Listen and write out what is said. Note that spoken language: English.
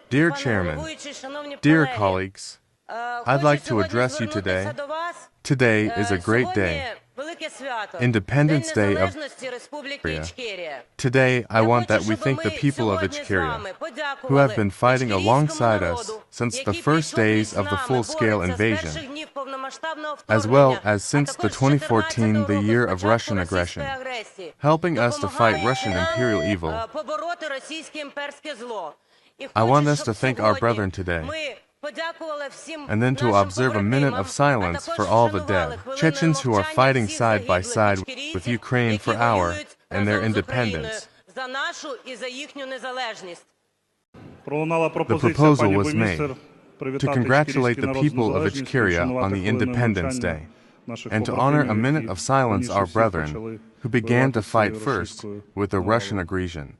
Dear Chairman, dear colleagues, I'd like to address you today. Today is a great day, Independence Day of Ichkeria. Today, I want that we thank the people of Ichkeria, who have been fighting alongside us since the first days of the full-scale invasion, as well as since the 2014, the year of Russian aggression, helping us to fight Russian imperial evil. I want us to thank our brethren today, and then to observe a minute of silence for all the dead Chechens who are fighting side by side with Ukraine for our and their independence. The proposal was made to congratulate the people of Ichkeria on the Independence Day, and to honor a minute of silence our brethren who began to fight first with the Russian aggression.